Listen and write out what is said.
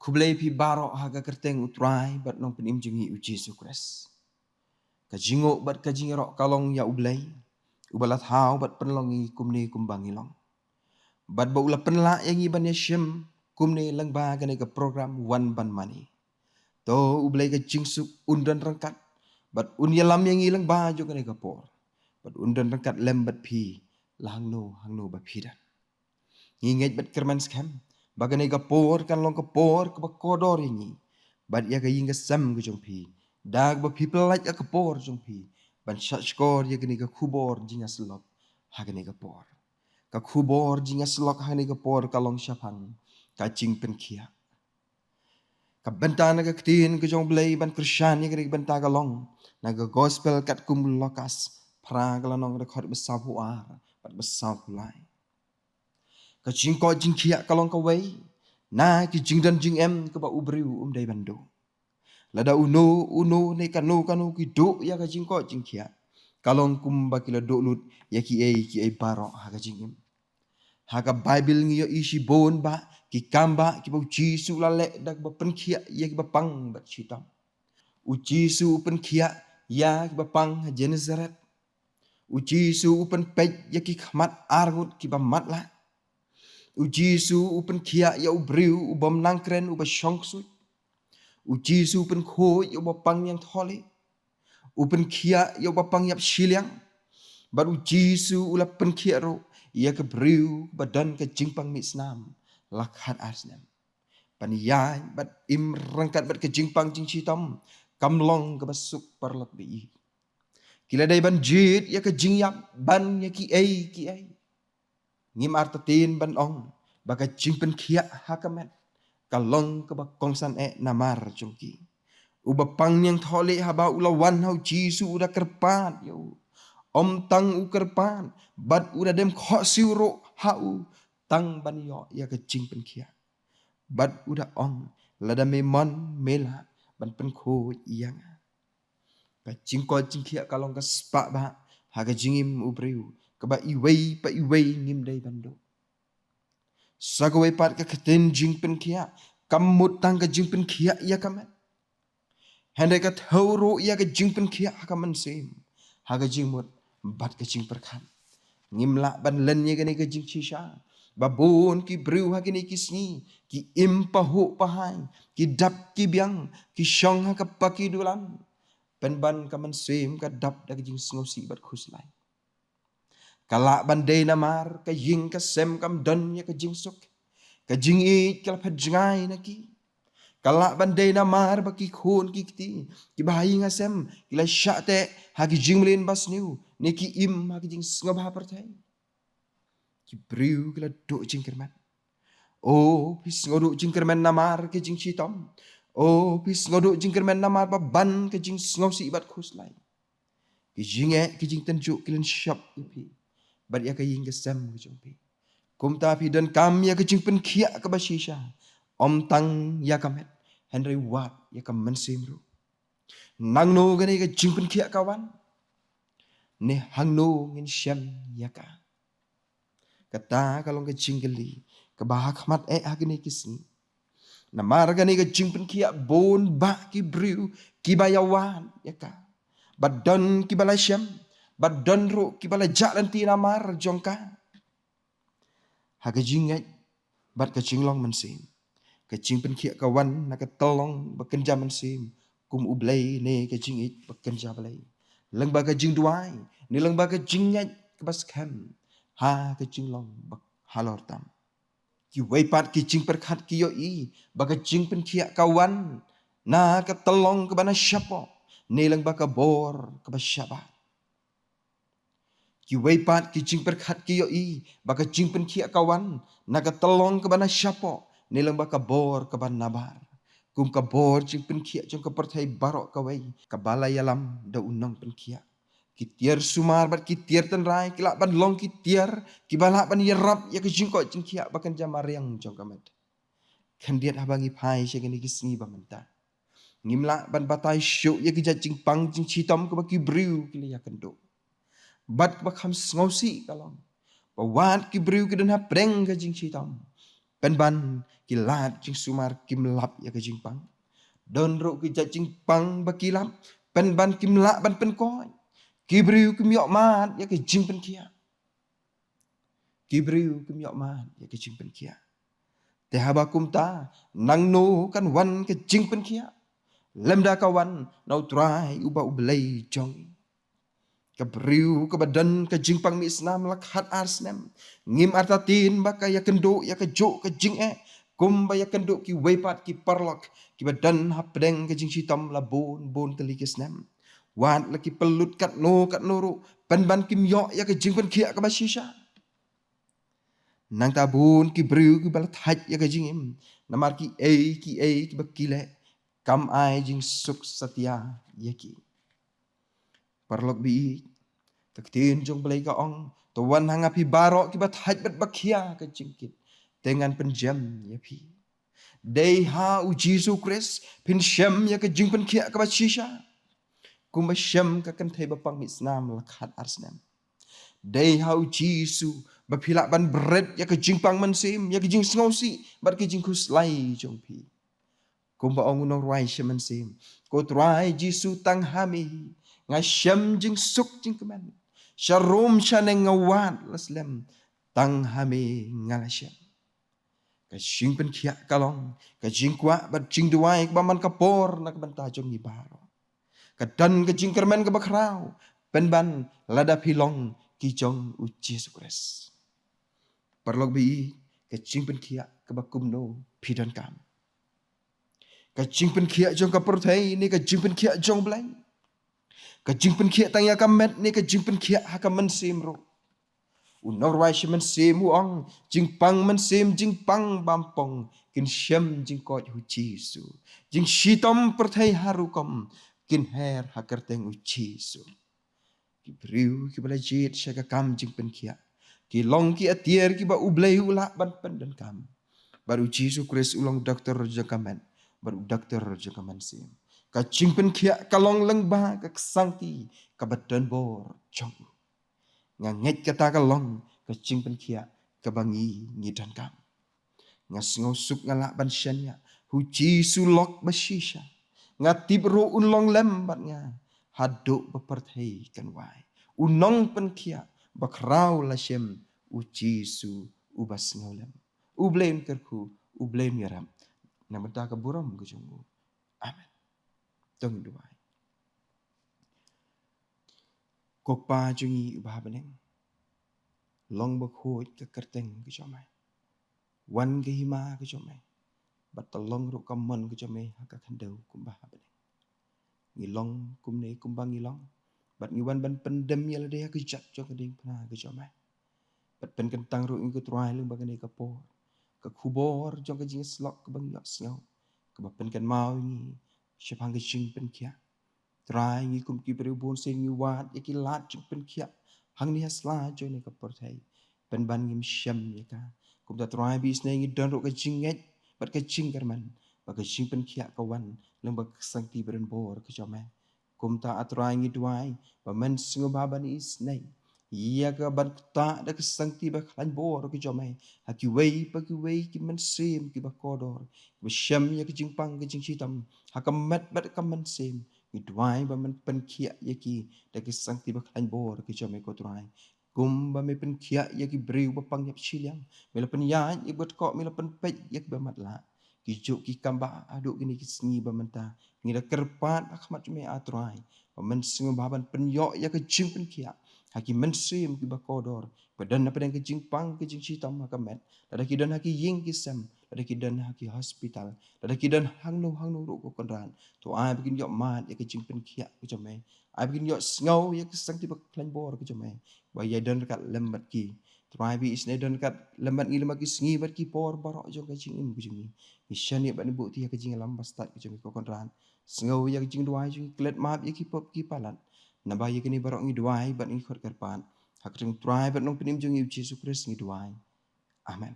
Kublay pi barok haga kerteng utrai bat nong penim jengi u Jesu Kris. Kajingo bat kajingirok kalong ya ublay. Ubalat hau bat penlongi kumne kumbangi long. Bat ba ula penla yang iban ya syem kumne lang ba gane ka program One Ban Money. To ublay ka jingsuk undan rangkat. Bat unyalam yang ilang ba jo gane ka por. Bat undan rangkat lembat pi lahang no ba pidan. Ngingait bat kerman skam. Bagane ka por kan long ka por ka ba kodor ini. Bat ya ka yinga sam ka jong pi. Dag ba people like ka por jong pi. Ban shot skor ya gane ka kubor jinga selop. Ha gane ka por. Ka kubor jinga selok ha gane ka por ka long syapang. Ka jing pen kia. Ka benta naga ketin ke jong blay ban Krisyan ya gane benta ka long. Naga gospel kat kumul lokas. Pra ka lanong rekod besar puar. Bat besar pulai. Ka jing ko jing kia ka long ka way. Na ki jing dan jing em ka ba ubriu day bando. Lada uno ne kanu ki do ya ka jing ko jing kia. Kalong kumba kila do lut ya ki ai barok ha ka jing em. Ha ka Bible ngiyo isi bon ba ki kamba ki ba Jesu la le dak ba pen kia ya ki ba pang ba chitam. U Jesu pen kia ya ki ba pang ha Genesaret. U Jesu pen pej ya ki khmat argut ki ba mat la. U Jesu pen kia ya u briu u bom nangkren u ba shongsut. U Jesu pen kho ya ba pang yang thole. U pen kia ya ba pang yap shiliang. But u Jesu ula pen kia ro ya ke briu badan ke jingpang misnam lakhat arsnam. Paniyay bat im rangkat bat ke jingpang jing chitam kamlong ke basuk parlak bi. Kila day ban jit ya ke jingyap ban ya ki ai. Ngim artatin ban ong baka jingpen kia hakamet kalong ke bakongsan namar jongki. Uba pang yang thole haba ulawan hau Jesu udah kerpat yo. Om tang u kerpan bat udah dem kho siuro hau tang ban yo ya ke jingpen kia. Bat udah ong lada memon mela ban pen kho yang. Ka jingko jingkia kalong ka spa ba ha ka jingim ubriu ka ba iwei ngim dai bando. Sagawai pat ka keten jingpen kia kamut tang ka jingpen kia ya kamat. Handai ka thauro ya ka jingpen kia ha ka mansim. Ha ka jingmut bat ka jing perkan. Ngimla ban len ya gani ka jing shisha. Babon ki briu ha gani kisni ki impahu pahai ki dap ki biang ki syong ha ka paki dulan. Penban ka mansim ka dap da ka jing ngosi bat khuslai. Kala bandai namar ka ying ka sem kam don ya ka jing suk. Ka jing it kala pajngai na ki. Kala bandai namar ba ki khon ki kti. Ki bahayi nga sem kila syate ha ki jing melin bas niu. Ni ki im ha ki jing ngabha pertai. Ki briu kila do jing kerman. Oh pis ngoduk jing kerman namar ke jing chitom. Oh pis ngoduk jing kerman namar ba ban ke jing ngosi bat khuslai. Ki jing ki jing tenjuk kilin syap ipi. Bat ya ka ying ke sem ke jompi. Kum tapi dan kam ya ke jing pen kia ke basisha. Om tang ya kamet. Henry Watt ya ka mensim ru. Nang no gani ke jing pen kia kawan. Ne hang no ngin syam ya ka. Kata kalau ke jing geli. Kebahak mat agni kisni. Namar gani ke jing pen kia bon ba ki briu. Ki bayawan ya ka. Badan ki balai syam. Badan ro ki balai jalan ti namar jongka. Haga jingat bat ka jinglong mensim. Ka jing pen kia kawan nak tolong bekerja mensim. Kum ublay ne ka jingit bekerja balai. Leng ba ka jing duai. Ni leng ba ka jingat ke bas kem. Ha ka jinglong bak halor tam. Ki weipat ki jing perkat ki yo i. Ba ka jing pen kia kawan. Na ka tolong ke bana syapo. Ni leng ba ka bor ke bas syabat. Ki weipat ki jing perkat ki yo i. Baka jing pen kia kawan. Naga telong ke bana syapo. Nilang baka bor ke bana nabar. Kum ka bor jing pen kia jong ka pertai barok kawai. Kabala yalam da unang pen kia. Ki tiar sumar bat ki tiar tenrai. Ki lak ban long ki tiar. Ki balak ban yerap ya ke jing ko jing kia. Bakan jamar yang jong kamet. Kandiat habangi pai siya gani kisni ba menta. Ngimla ban batai syuk ya ke jing pang jing citom ke baki briu ki ya kendo. Bat bakam ngosi kalong. Bawat ki briu ki dan ha preng ka jing chitam. Penban kilat jing sumar kimlap ya ke jingpang. Don ro ki jingpang bakilap. Penban kimlap ban penkoi. Kibriu kimyok mat ya ke jingpen kia. Kibriu kimyok mat ya ke jingpen kia. Te habakum ta nang no kan wan ke jingpen kia. Lemda kawan nau try uba ublay jong. Kabriu ke badan ke jingpang mi isnam lakhat arsnem. Ngim artatin baka ya kendo ya ke jo ke jing kumba ya kendo ki wepat ki parlok ki badan hapdeng ke jing sitam la bon telikis nem. Wan laki pelut kat noro ban kim yo ya ke jingpen kia ke basisha. Nang tabun ki briu ki balat haj ya ke jingim. Namar ki bakile kam ai jing suk satya ya ki. Parlok bi taktin jong belai ka ong tuan hangapi barok ki bat haj bat bakia ke jingkit dengan penjam ya pi. Dei ha u Jesu Christ pin syam ya ke jing pen kia ke basisha. Kumba syam ka kan thai bapang misnam lakhat arsnam. Dei ha u Jesu bapilak ban bread ya ke jing pang mensim ya ke jing sngosi bat ke jing kuslai jong pi. Kumba ong unong ruai syam mensim. Ko truai Jesu tang hami nga syam jing suk jing kemen. Syarum syaneng ngawat leslem tang hami ngalasyam. Ka jing pen kia kalong ka jing kwa bat jing duai ba man kapor nak banta jong ni baro. Ka dan ka jing kermen ka bakrau penban lada pilong ki jong u Jesu Christ. Parlok bi ka jing pen kia ka bakum no pidan kam. Ka jing pen kia jong ka porthai ni ka jing pen kia jong blai. Ka jing pen kia tang ya ka met ni ka jing pen kia ha ka mensim ro. Unorwai shemen sem uang jing pang men sem jing pang bampong kin shem jing kot hu Jesu jing shitom perthai harukom kin her hakerteng u Jesu ki briu ki bala jit shaka kam jing pen kia ki long ki atier ki ba ublei ula ban pen dan kam baru Jesu Christ ulong doktor jakamen baru doktor jakamen sem ka jing pen kia kalong leng ba ka sangti ka badan bor jong nga nget kata kalong ka jing pen kia ka bangi ngidan kam nga sngo suk nga la ban shanya hu Jesu lok basisha nga tibro unlong lembat nga hado baperthei kan wai unong pen kia bakrau la shem u Jesu ubas ngolem ublen kerku ublen yaram namata ka buram ka jonggu amen tong duai kokpa jungi ubah beneng long bak hoi ke kerteng ke jomai wan ke hima ke jomai batalong ru kamon ke jomai haka khandau kumbah beneng ngilong kumne kumbang ngilong bat ngiwan ban pendem ya lade ke jat jong keding pna ke jomai bat pen kentang ru ingku truai lung bagane ke por ke kubor jong ke jing slok ke bang yok snau ke bapen kan mau ni syapang ke jing pen kia trai ngi kum ki berubun sen ngi wat ya ki lat jing pen kia hang ni hasla jo ni ka porthai pen ban ngim syam ya ka kum ta trai bis ne ngi don ro ka jinget bat ka jing karman ba ka jing pen kia ka wan leng ba sang ti beren bor ka jome kum ta atrai ngi duai ba men singo ba ban is nei ya ka ban ta da ka sang ti ba klan bor ka jome ha ki wei ki men sim ki ba kodor ba syam ya ka jing pang ka jing chitam ha ka met bat ka men sim ngi duai ba men pen kia ya ki da ka sang ti ba klan bor ka jome ko trai kum ba me pen kia ya ki breu ba pang yap chiliang me la pen ya ya bat ko me la pen pet ya ba mat la ki juk ki kamba aduk gini ki sngi ba menta ngi da kerpat akhmat me atrai ba men singo ba ban pen yo ya ka jing pen kia haki men sim ki ba kodor badan na pen ke jing pang ke jing chitam ka met da ki dan haki ying ki sem da ki dan haki hospital da ki dan hangno ru ko konran to ai begin yo mat ya ka jing pen kia ko jame ai begin yo sngo ya ka sang ti ba klan bor ko jame ba ya dan kat lembat ki try bi is ne dan kat lembat ngi lembat ki sngi bat ki por barok jo ka jing im ko jimi ishani ban bu ti ka jing lam bastat ko jami ko konran sngo ya ka jing duai ju klet map ya ki pop ki palat na ba ya kini barok ngi duai bat ngi khot karpan hak jing try bat nong pinim jung Yesus Kristus ngi duai amen